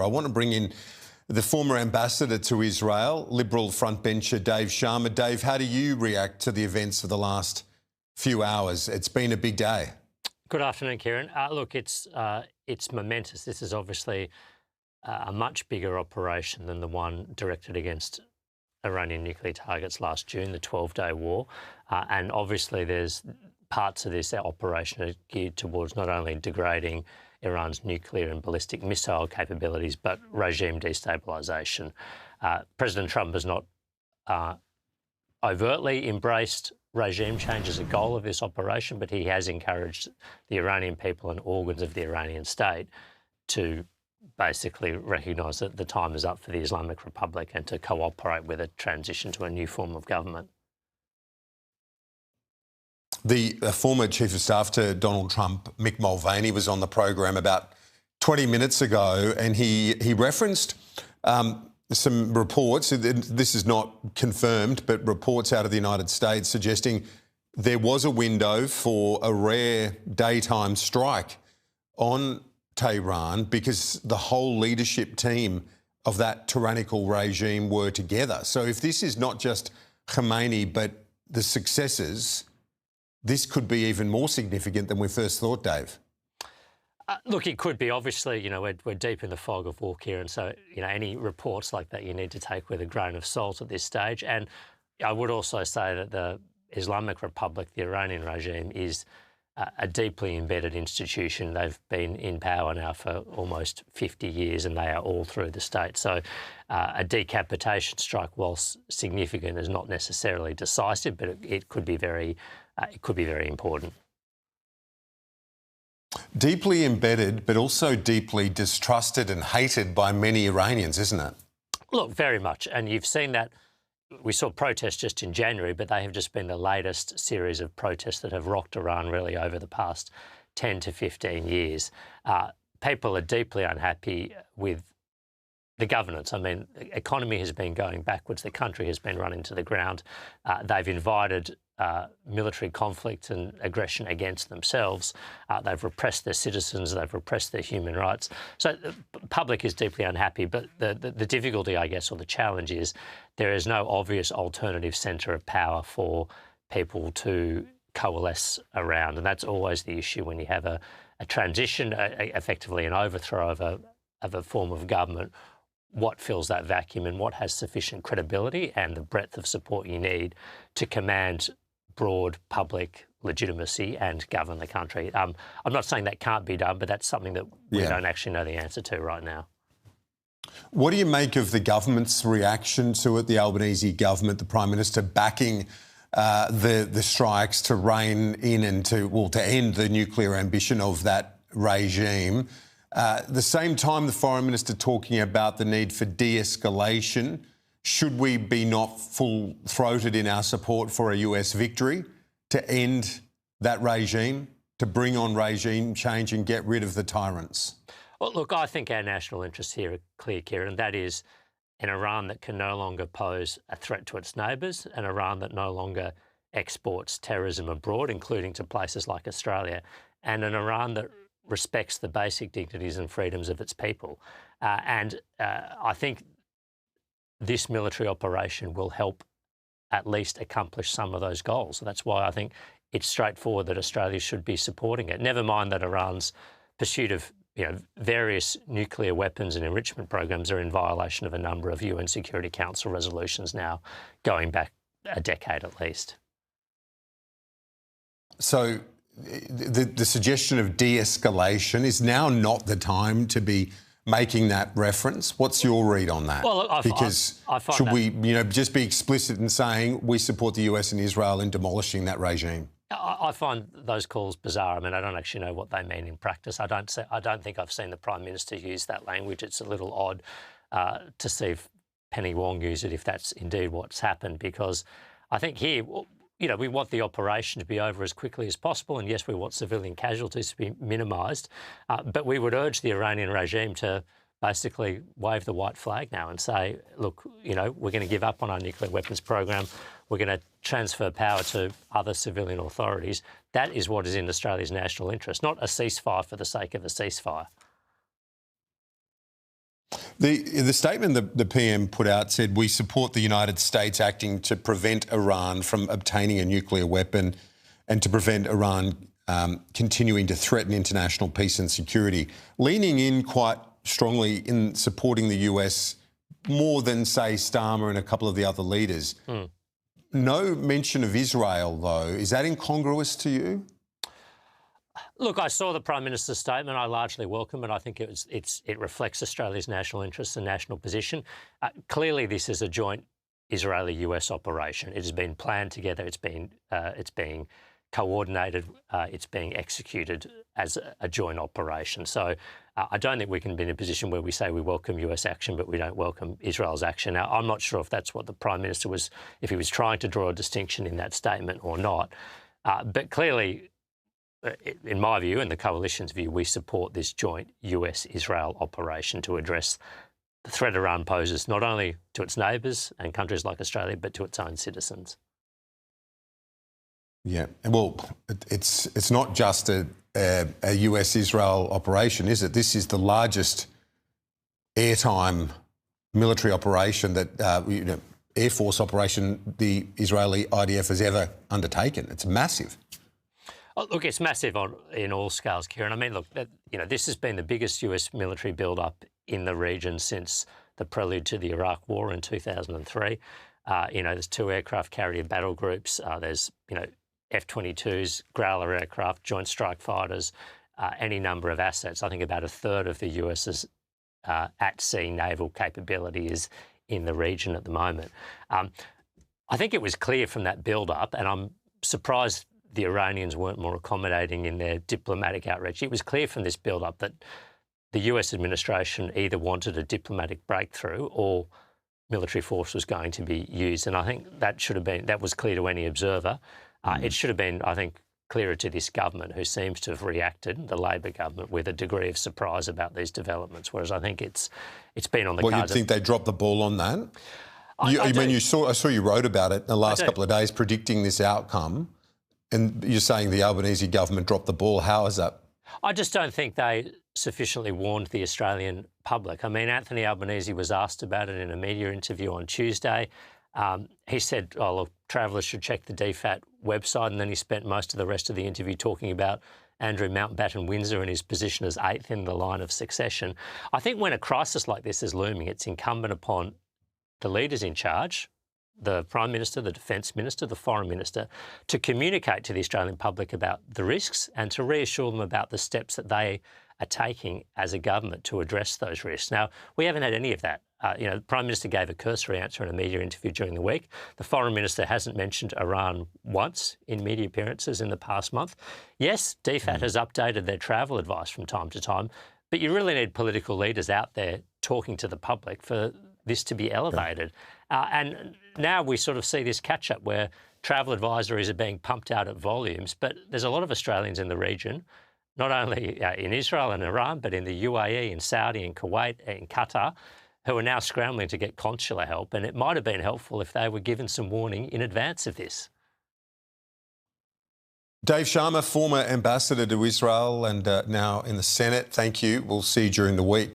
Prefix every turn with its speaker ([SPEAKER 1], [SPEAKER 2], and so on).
[SPEAKER 1] I want to bring in the former ambassador to Israel, Liberal frontbencher Dave Sharma. Dave, how do you react to the events of the last few hours? It's been a big day.
[SPEAKER 2] Good afternoon, Kieran. Look, it's momentous. This is obviously a much bigger operation than the one directed against Iranian nuclear targets last June, the 12-day war. And obviously there's parts of this operation are geared towards not only degrading Iran's nuclear and ballistic missile capabilities, but regime destabilisation. President Trump has not overtly embraced regime change as a goal of this operation, but he has encouraged the Iranian people and organs of the Iranian state to basically recognise that the time is up for the Islamic Republic and to cooperate with a transition to a new form of government.
[SPEAKER 1] The former Chief of Staff to Donald Trump, Mick Mulvaney, was on the program about 20 minutes ago, and he referenced some reports, this is not confirmed, but reports out of the United States suggesting there was a window for a rare daytime strike on Tehran because the whole leadership team of that tyrannical regime were together. So if this is not just Khamenei, but the successors, this could be even more significant than we first thought, Dave.
[SPEAKER 2] Look, it could be. Obviously, you know, we're deep in the fog of war, Kieran, so, you know, any reports like that you need to take with a grain of salt at this stage. And I would also say that the Islamic Republic, the Iranian regime, is a deeply embedded institution. They've been in power now for almost 50 years and they are all through the state. So a decapitation strike, whilst significant, is not necessarily decisive, but it could be very important.
[SPEAKER 1] Deeply embedded, but also deeply distrusted and hated by many Iranians, isn't it?
[SPEAKER 2] Look, very much. And you've seen that. We saw protests just in January, but they have just been the latest series of protests that have rocked Iran really over the past 10 to 15 years. People are deeply unhappy with the governance. I mean, the economy has been going backwards. The country has been run into the ground. They've invited military conflict and aggression against themselves. They've repressed their citizens. They've repressed their human rights. So the public is deeply unhappy. But the difficulty, I guess, or the challenge is there is no obvious alternative centre of power for people to coalesce around. And that's always the issue when you have a transition, effectively an overthrow of a form of government. What fills that vacuum and what has sufficient credibility and the breadth of support you need to command broad public legitimacy and govern the country. I'm not saying that can't be done, but that's something that we don't actually know the answer to right now.
[SPEAKER 1] What do you make of the government's reaction to it, the Albanese government, the Prime Minister backing the strikes to rein in and to end the nuclear ambition of that regime? At the same time, the Foreign Minister talking about the need for de-escalation. Should we be not full-throated in our support for a US victory to end that regime, to bring on regime change and get rid of the tyrants?
[SPEAKER 2] Well, look, I think our national interests here are clear, Kieran. That is an Iran that can no longer pose a threat to its neighbours, an Iran that no longer exports terrorism abroad, including to places like Australia, and an Iran that respects the basic dignities and freedoms of its people. I think this military operation will help at least accomplish some of those goals. So that's why I think it's straightforward that Australia should be supporting it. Never mind that Iran's pursuit of various nuclear weapons and enrichment programs are in violation of a number of UN Security Council resolutions now, going back a decade at least.
[SPEAKER 1] So the suggestion of de-escalation is now not the time to be making that reference. What's your read on that?
[SPEAKER 2] Well, look,
[SPEAKER 1] because should we, just be explicit in saying we support the US and Israel in demolishing that regime?
[SPEAKER 2] I find those calls bizarre. I mean, I don't actually know what they mean in practice. I don't think I've seen the Prime Minister use that language. It's a little odd to see if Penny Wong use it, if that's indeed what's happened, because I think here, we want the operation to be over as quickly as possible, and yes, we want civilian casualties to be minimised, but we would urge the Iranian regime to basically wave the white flag now and say, look, we're going to give up on our nuclear weapons program. We're going to transfer power to other civilian authorities. That is what is in Australia's national interest, not a ceasefire for the sake of a ceasefire.
[SPEAKER 1] The statement the PM put out said, we support the United States acting to prevent Iran from obtaining a nuclear weapon and to prevent Iran continuing to threaten international peace and security, leaning in quite strongly in supporting the US more than, say, Starmer and a couple of the other leaders. No mention of Israel, though. Is that incongruous to you?
[SPEAKER 2] Look, I saw the Prime Minister's statement. I largely welcome it. I think it reflects Australia's national interests and national position. Clearly, this is a joint Israeli-US operation. It has been planned together. It's being coordinated. It's being executed as a joint operation. So I don't think we can be in a position where we say we welcome US action, but we don't welcome Israel's action. Now, I'm not sure if that's what the Prime Minister was, if he was trying to draw a distinction in that statement or not. But clearly, in my view and the coalition's view, we support this joint US-Israel operation to address the threat Iran poses not only to its neighbours and countries like Australia, but to its own citizens.
[SPEAKER 1] Yeah, well, it's not just a US-Israel operation, is it? This is the largest airtime military operation that, Air Force operation the Israeli IDF has ever undertaken. It's massive.
[SPEAKER 2] Oh, look, it's massive in all scales, Kieran. I mean, look, this has been the biggest US military build-up in the region since the prelude to the Iraq War in 2003. There's 2 aircraft carrier battle groups. There's, F-22s, Growler aircraft, Joint Strike Fighters, any number of assets. I think about a third of the US's at-sea naval capability is in the region at the moment. I think it was clear from that build-up, and I'm surprised the Iranians weren't more accommodating in their diplomatic outreach. It was clear from this build-up that the US administration either wanted a diplomatic breakthrough or military force was going to be used. And I think that was clear to any observer. It should have been, I think, clearer to this government, who seems to have reacted, the Labor government, with a degree of surprise about these developments, whereas I think it's been on the cards.
[SPEAKER 1] Well, you'd think they dropped the ball on that? I saw you wrote about it in the last couple of days, predicting this outcome. And you're saying the Albanese government dropped the ball. How is that?
[SPEAKER 2] I just don't think they sufficiently warned the Australian public. I mean, Anthony Albanese was asked about it in a media interview on Tuesday. He said, look, travellers should check the DFAT website, and then he spent most of the rest of the interview talking about Andrew Mountbatten Windsor and his position as 8th in the line of succession. I think when a crisis like this is looming, it's incumbent upon the leaders in charge, the Prime Minister, the Defence Minister, the Foreign Minister, to communicate to the Australian public about the risks and to reassure them about the steps that they are taking as a government to address those risks. Now, we haven't had any of that. The Prime Minister gave a cursory answer in a media interview during the week. The Foreign Minister hasn't mentioned Iran once in media appearances in the past month. Yes, DFAT has updated their travel advice from time to time, but you really need political leaders out there talking to the public for this to be elevated. And now we sort of see this catch-up where travel advisories are being pumped out at volumes, but there's a lot of Australians in the region, not only in Israel and Iran, but in the UAE, in Saudi, in Kuwait, in Qatar, who are now scrambling to get consular help. And it might have been helpful if they were given some warning in advance of this.
[SPEAKER 1] Dave Sharma, former ambassador to Israel and now in the Senate, thank you. We'll see you during the week.